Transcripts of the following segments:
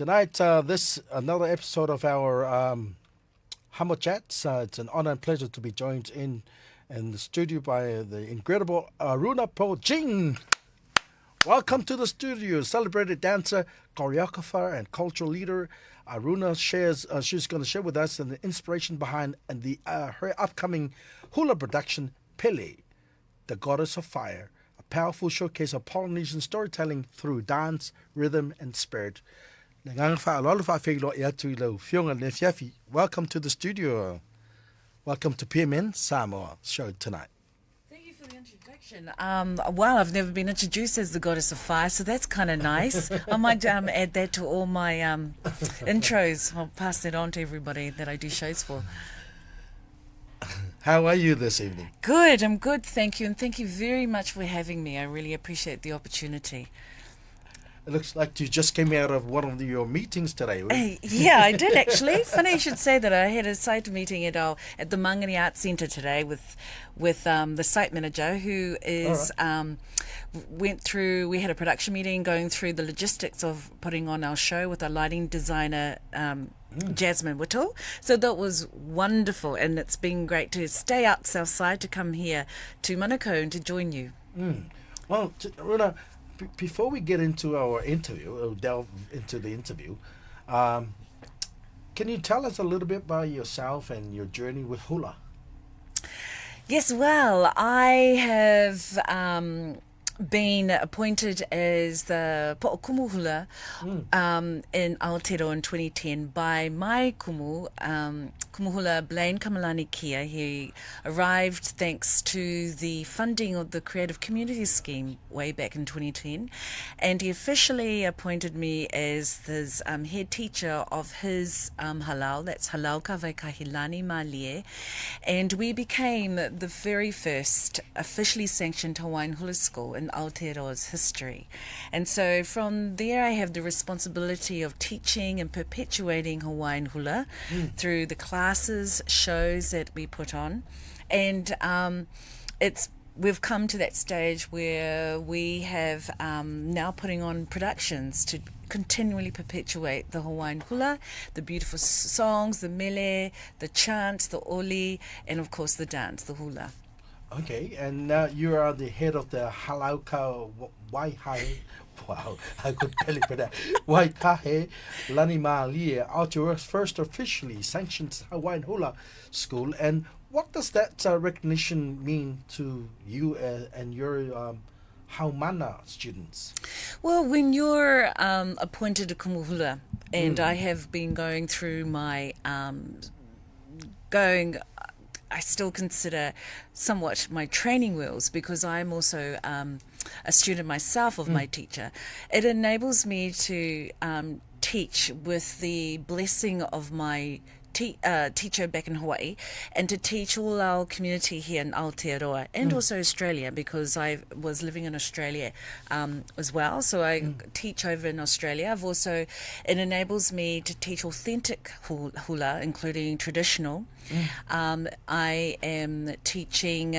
Tonight, this another episode of our Humble Chats. It's an honor and pleasure to be joined in the studio by the incredible Aruna Po Ching. Welcome to the studio, celebrated dancer, choreographer, and cultural leader. Aruna shares. She's going to share with us the inspiration behind her upcoming hula production, Pele'The Goddess of Fire, a powerful showcase of Polynesian storytelling through dance, rhythm, and spirit. Welcome to the studio. Welcome to PMN Samoa show tonight. Thank you for the introduction. Wow, I've never been introduced as the Goddess of Fire, so that's kind of nice. I might add that to all my intros. I'll pass that on to everybody that I do shows for. How are you this evening? Good, I'm good, thank you. And thank you very much for having me. I really appreciate the opportunity. It looks like you just came out of one of your meetings today. Yeah, I did actually. Funny you should say that. I had a site meeting at the Mangere Arts Centre today with the site manager who is went through. We had a production meeting going through the logistics of putting on our show with our lighting designer Jasmine Whittle. So that was wonderful, and it's been great to stay out Southside to come here to Manukau and to join you. Well, Runa, before we get into our interview, or delve into the interview, can you tell us a little bit about yourself and your journey with hula? Yes, well, I have been appointed as the Po'okumu Hula in Aotearoa in 2010 by my kumu Hula Blaine Kamalani Kia. He arrived thanks to the funding of the Creative Communities Scheme way back in 2010, and he officially appointed me as his head teacher of his halal, that's Halal Kawai Kahilani Malie, and we became the very first officially sanctioned Hawaiian hula school in Aotearoa's history. And so from there I have the responsibility of teaching and perpetuating Hawaiian hula through the classes, shows that we put on. And we've come to that stage where we have now putting on productions to continually perpetuate the Hawaiian hula, the beautiful songs, the mele, the chants, the oli, and of course the dance, the hula. Okay, and now you are the head of the Halauka Waihae. Wow, I could barely pronounce Waikahe Lanimālie, Aotearoa's first officially sanctioned Hawaiian hula school. And what does that recognition mean to you and your Haumana students? Well, when you're appointed a kumuhula, and I have been going through my I still consider somewhat my training wheels, because I'm also a student myself of my teacher. It enables me to teach with the blessing of my teacher back in Hawaii, and to teach all our community here in Aotearoa and also Australia, because I was living in Australia as well, so I teach over in Australia. It enables me to teach authentic hula, including traditional. I am teaching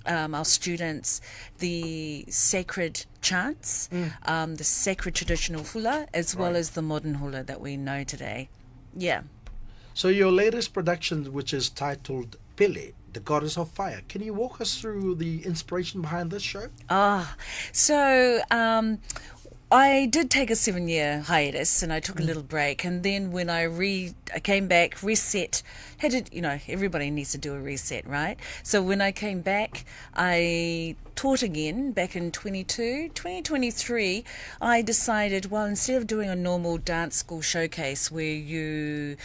our students the sacred chants, the sacred traditional hula, as well as the modern hula that we know today. Yeah. So your latest production, which is titled Pele'The Goddess of Fire, can you walk us through the inspiration behind this show? So I did take a 7-year hiatus, and I took a little break, and then when I came back, reset, everybody needs to do a reset, right? So when I came back, I taught again back in 2023. I decided, well, instead of doing a normal dance school showcase where you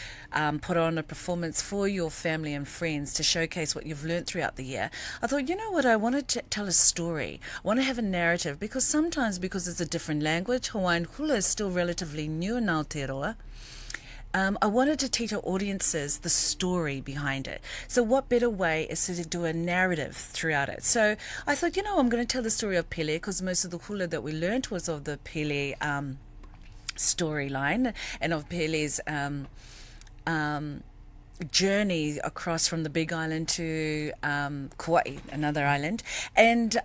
put on a performance for your family and friends to showcase what you've learned throughout the year, I thought, you know what, I wanted to tell a story. I want to have a narrative, because sometimes, because it's a different language, Hawaiian hula is still relatively new in Aotearoa. I wanted to teach our audiences the story behind it. So what better way is to do a narrative throughout it? So I thought, I'm going to tell the story of Pele, because most of the hula that we learned was of the Pele storyline and of Pele's journey across from the Big Island to Kauai, another island, and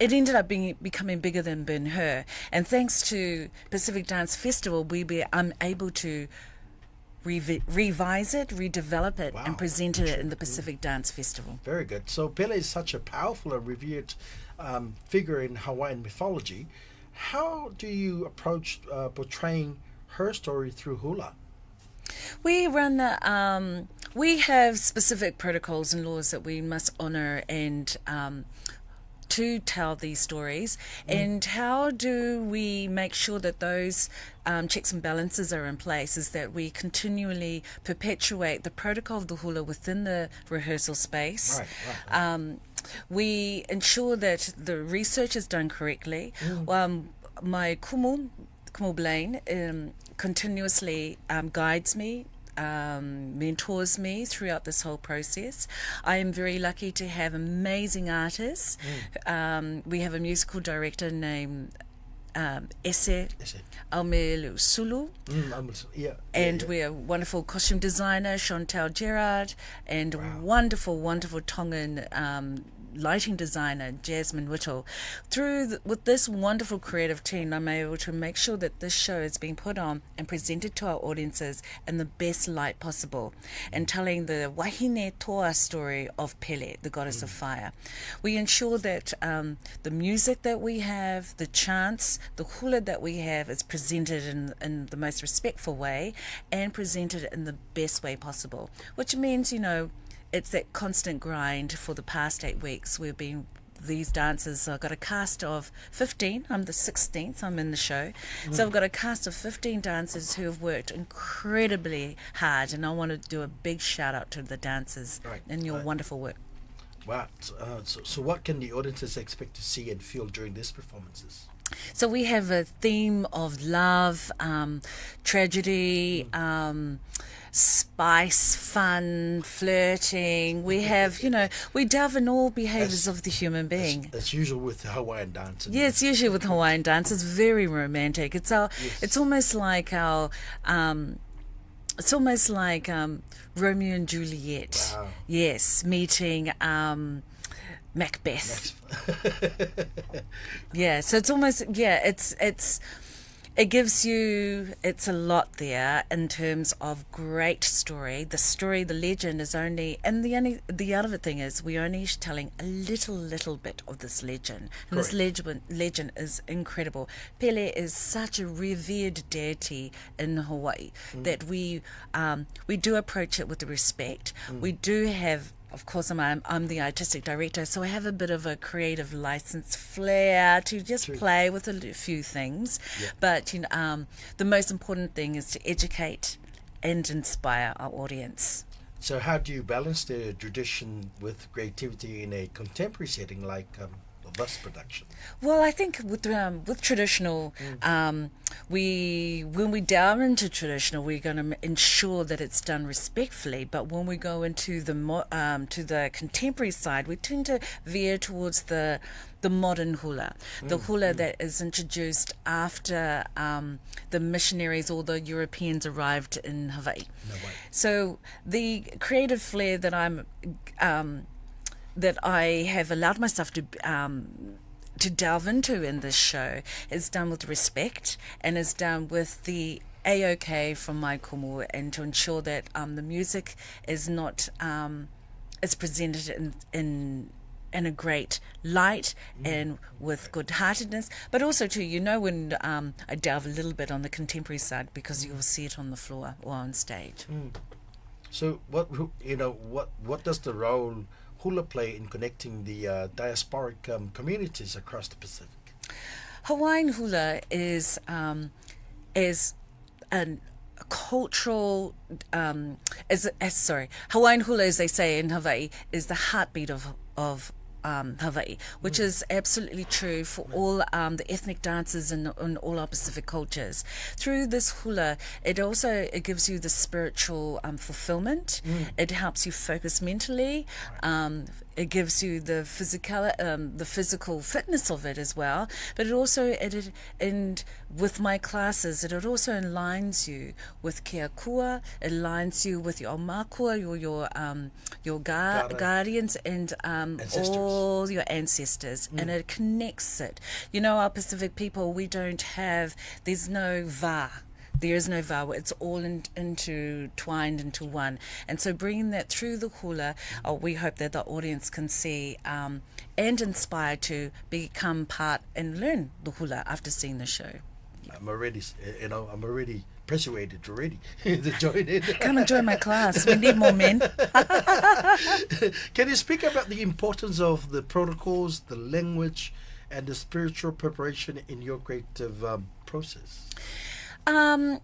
it ended up becoming bigger than Ben-Hur. And thanks to Pacific Dance Festival, I'm able to revise it, redevelop it, and present it in the Pacific Dance Festival. Very good. So Pele is such a powerful and revered figure in Hawaiian mythology. How do you approach portraying her story through hula? We have specific protocols and laws that we must honor and to tell these stories. And how do we make sure that those checks and balances are in place is that we continually perpetuate the protocol of the hula within the rehearsal space. Right. We ensure that the research is done correctly. My kumu Blaine, continuously guides me, mentors me throughout this whole process. I am very lucky to have amazing artists. We have a musical director named Ese Aumelu Sulu, and we have a wonderful costume designer Chantal Gerard, and wonderful Tongan lighting designer Jasmine Whittle. With this wonderful creative team, I'm able to make sure that this show is being put on and presented to our audiences in the best light possible, and telling the wahine toa story of Pele, the goddess of fire. We ensure that the music that we have, the chants, the hula that we have is presented in the most respectful way and presented in the best way possible, which means, it's that constant grind for the past 8 weeks. These dancers, I've got a cast of 15. I'm the 16th, I'm in the show. So I've got a cast of 15 dancers who have worked incredibly hard, and I want to do a big shout out to the dancers and your wonderful work. Wow. So what can the audiences expect to see and feel during these performances? So we have a theme of love, tragedy, spice, fun, flirting. We have, we delve in all behaviours of the human being. As usual with Hawaiian dance. Yeah, it's usually with Hawaiian dance. It's very romantic. It's almost like Romeo and Juliet. Wow. Yes, meeting Macbeth. Yeah, so it's almost, it's a lot there in terms of great story. The legend is only, and the other thing is we're only telling a little bit of this legend. And this legend is incredible. Pele is such a revered deity in Hawaii that we do approach it with respect. We do have, of course, I'm the artistic director, so I have a bit of a creative license flair to just play with a few things. Yeah. But the most important thing is to educate and inspire our audience. So how do you balance the tradition with creativity in a contemporary setting like bus production? Well, I think with traditional, when we delve into traditional, we're going to ensure that it's done respectfully. But when we go into the contemporary side, we tend to veer towards the modern hula, the hula that is introduced after the missionaries or the Europeans arrived in Hawaii. No way. So the creative flair that I have allowed myself to delve into in this show is done with respect and is done with the A-OK from my kumu, and to ensure that the music is not is presented in a great light and with good-heartedness, but also too, when I delve a little bit on the contemporary side, because you'll see it on the floor or on stage. So what does the role hula play in connecting the diasporic communities across the Pacific? Hawaiian hula is a cultural Hawaiian hula, as they say in Hawaii, is the heartbeat of Hawaii, which is absolutely true for all the ethnic dances in all our Pacific cultures. Through this hula, it gives you the spiritual fulfillment. It helps you focus mentally. it gives you the physical fitness of it as well. But it also, and with my classes, it also aligns you with kia kua. It aligns you with your makua, your guardians, and all your ancestors, and it connects it. You know, our Pacific people, we don't have. There's no va. There is no va. It's all intertwined into one. And so bringing that through the hula, we hope that the audience can see and inspire to become part and learn the hula after seeing the show. I'm already persuaded already to join in. Come and join my class. We need more men. Can you speak about the importance of the protocols, the language, and the spiritual preparation in your creative process? When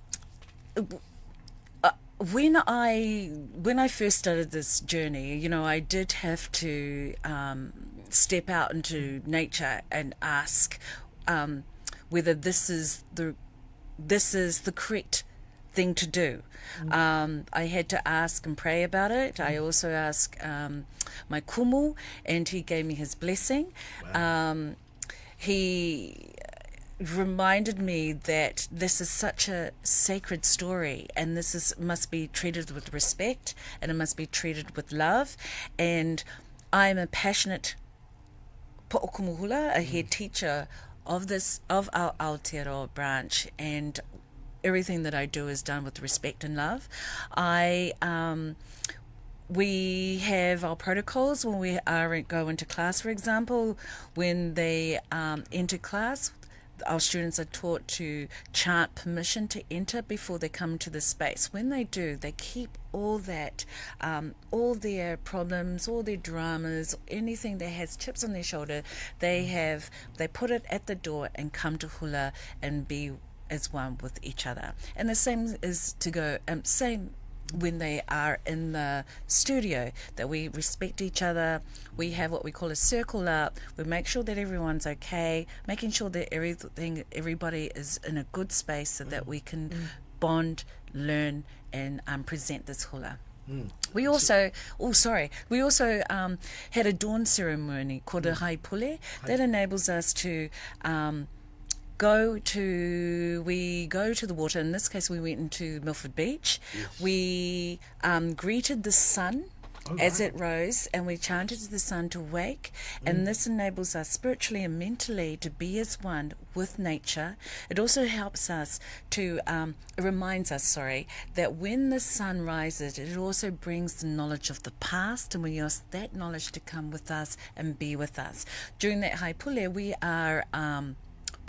I first started this journey, you know, I did have to step out into nature and ask whether this is the correct thing to do. I had to ask and pray about it. I also asked my kumu, and he gave me his blessing. Wow. He reminded me that this is such a sacred story, and must be treated with respect, and it must be treated with love. And I'm a passionate po'okumuhula, a head teacher of our Aotearoa branch, and everything that I do is done with respect and love. We have our protocols when we go into class, for example. When they enter class, our students are taught to chant permission to enter before they come to the space. When they do, they keep all that, all their problems, all their dramas, anything that has chips on their shoulder, they put it at the door and come to hula and be as one with each other. And the same is to go, same when they are in the studio, that we respect each other. We have what we call a circle up. We make sure that everyone's okay, making sure that everybody is in a good space so that we can bond, learn, and present this hula. We also, had a dawn ceremony called a haipule that enables us to go to the water. In this case, we went into Milford Beach. Yes. We greeted the sun as it rose, and we chanted to the sun to wake. And this enables us spiritually and mentally to be as one with nature. It also helps us to, it reminds us, that when the sun rises, it also brings the knowledge of the past, and we ask that knowledge to come with us and be with us. During that haipule,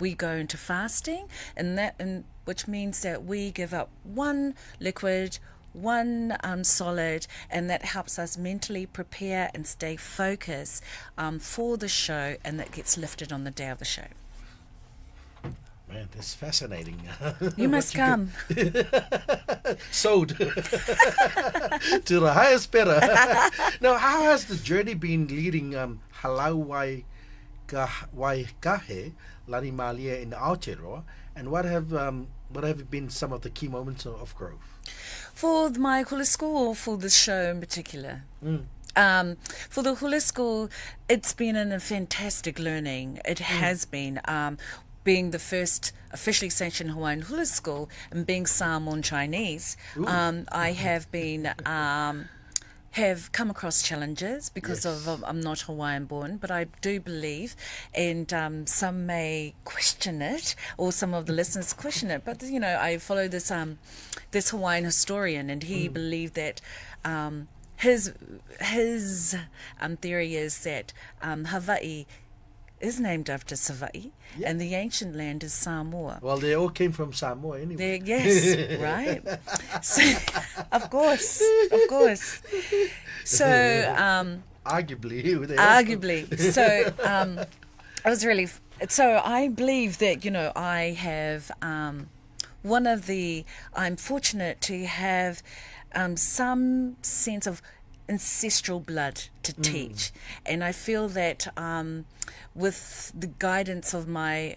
we go into fasting, and which means that we give up one liquid, one solid, and that helps us mentally prepare and stay focused for the show, and that gets lifted on the day of the show. Man, that's fascinating. You must come. Sold to the highest bidder. Now, how has the journey been leading Halau Waikahe, Lani Malia in Aotearoa, and what have been some of the key moments of growth? For my hula school, or for the show in particular? For the hula school, it's been a fantastic learning. It has been. Being the first officially sanctioned Hawaiian hula school and being Samoan Chinese, I have been have come across challenges because of I'm not Hawaiian born, but I do believe, and some may question it, or some of the listeners question it, but you know, I follow this this Hawaiian historian, and he believed that his theory is that Hawaii is named after Savaii, and the ancient land is Samoa. Well, they all came from Samoa anyway. Yes, right. So, of course. So, arguably. So, I was really. So, I believe that, you know, I have I'm fortunate to have some sense of ancestral blood to teach, and I feel that with the guidance of my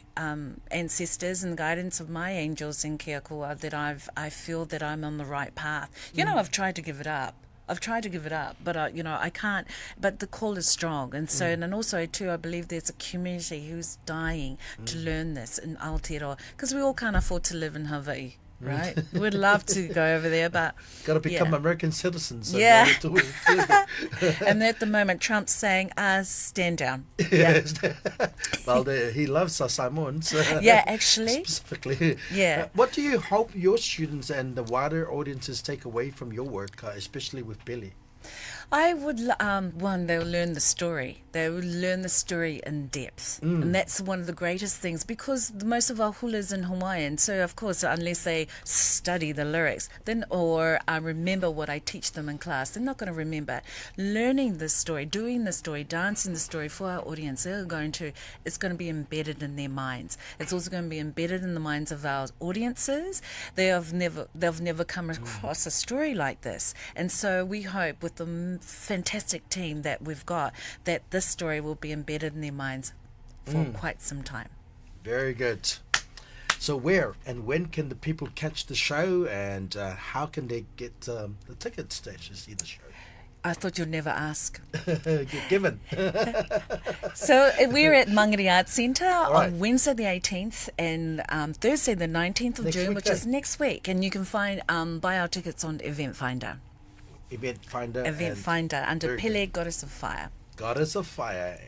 ancestors and the guidance of my angels in Kia Kua, that I feel that I'm on the right path. You know, I've tried to give it up I've tried to give it up, but I can't. But the call is strong, and so and also too, I believe there's a community who's dying to learn this in Aotearoa, because we all can't afford to live in Hawaii, right? We'd love to go over there, but Got to become American citizens. So Yeah. to- and at the moment, Trump's saying, stand down. Yes. Well, he loves us Samoans. Yeah, actually. Specifically. Yeah. What do you hope your students and the wider audiences take away from your work, especially with Pele? I would, one, they'll learn the story. They will learn the story in depth. And that's one of the greatest things, because most of our hula's in Hawaiian. So, of course, unless they study the lyrics or remember what I teach them in class, they're not going to remember. Learning the story, doing the story, dancing the story for our audience, it's going to be embedded in their minds. It's also going to be embedded in the minds of our audiences. They've never come across a story like this. And so we hope with the fantastic team that we've got, that this story will be embedded in their minds for quite some time. Very good. So where and when can the people catch the show, and how can they get the tickets to actually see the show? I thought you'd never ask. Get given. So we're at Mangere Arts Centre right. on Wednesday the 18th and Thursday the 19th of Next June, week, which is next week. And you can buy our tickets on Event Finder. Event Finder Under very Pele'The Goddess of Fire. Goddess of Fire.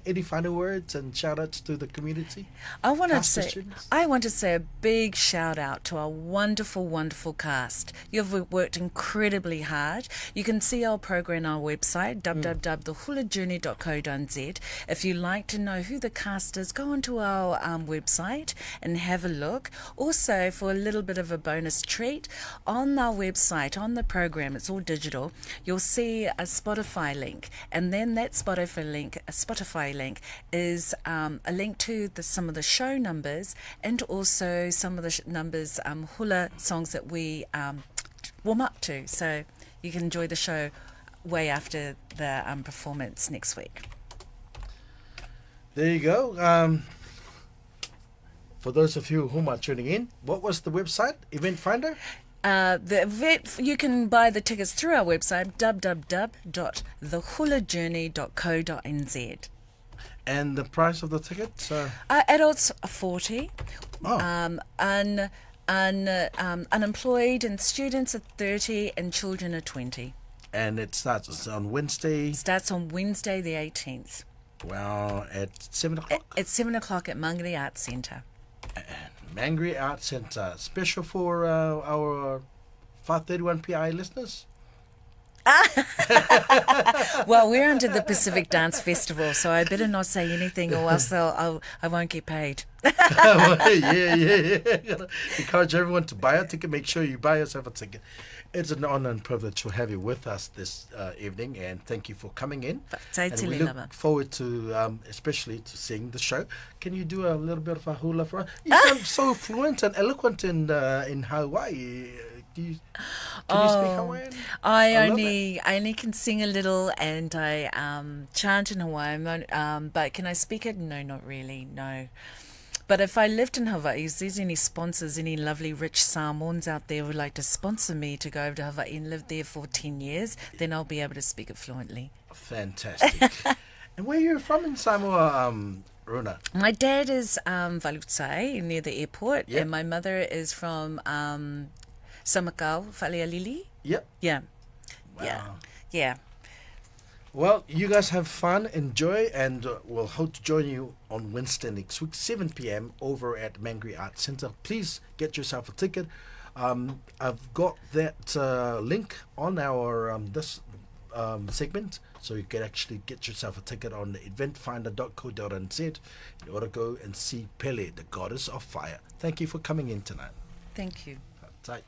Any final words and shout outs to the community? I want to Students? say a big shout out to our wonderful, wonderful cast. You've worked incredibly hard. You can see our program on our website, www.thehulajourney.co.nz. If you'd like to know who the cast is, go onto our website and have a look. Also, for a little bit of a bonus treat, on our website, on the program, it's all digital, you'll see a Spotify link, and then that Spotify link is a link to some of the show numbers, and also some of the numbers, hula songs that we warm up to. So you can enjoy the show way after the performance next week. There you go. For those of you who are tuning in, what was the website? Event Finder? You can buy the tickets through our website, www.thehulajourney.co.nz. And the price of the tickets? Adults are 40. Oh. Unemployed and students are 30, and children are 20. And it starts on Wednesday. Starts on Wednesday the 18th. Well, at 7 o'clock. At 7 o'clock at Mangere Arts Centre. Mangere Arts Centre. Special for our 531 PI listeners. Well, we're under the Pacific Dance Festival, so I better not say anything, or else I won't get paid. Yeah. Encourage everyone to buy a ticket. Make sure you buy yourself a ticket. It's an honor and privilege to have you with us this evening, and thank you for coming in. And we look forward to, especially to seeing the show. Can you do a little bit of a hula for us? You sound so fluent and eloquent in Hawaii. Can you speak Hawaiian? I only can sing a little, and I chant in Hawaiian. But can I speak it? No, not really. No. But if I lived in Hawaii, if there's any sponsors, any lovely rich Samoans out there who would like to sponsor me to go over to Hawaii and live there for 10 years, then I'll be able to speak it fluently. Fantastic. And where are you from in Samoa, Runa? My dad is Valutai, near the airport, Yep. and my mother is from Samakau, Falealili. Yep. Yeah. Wow. Yeah. Well, you guys have fun, enjoy, and we'll hope to join you on Wednesday next week, 7 p.m. over at Mangere Arts Centre. Please get yourself a ticket. I've got that link on our this segment, so you can actually get yourself a ticket on eventfinder.co.nz in order to go and see Pele, the Goddess of Fire. Thank you for coming in tonight. Thank you. Tight.